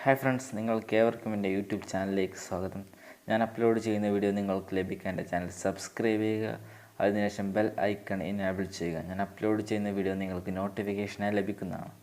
Hi friends, നിങ്ങൾക്കേവർക്കും എൻ്റെ YouTube ചാനലിലേക്ക് സ്വാഗതം. ഞാൻ അപ്ലോഡ് ചെയ്യുന്ന വീഡിയോ നിങ്ങൾക്ക് ലഭിക്കാൻ എൻ്റെ ചാനൽ സബ്സ്ക്രൈബ് ചെയ്യുക. അതിനുശേഷം ബെൽ ഐക്കൺ എനേബിൾ ചെയ്യുക. ഞാൻ അപ്ലോഡ് ചെയ്യുന്ന വീഡിയോ നിങ്ങൾക്ക് നോട്ടിഫിക്കേഷനായി ലഭിക്കുന്നതാണ്.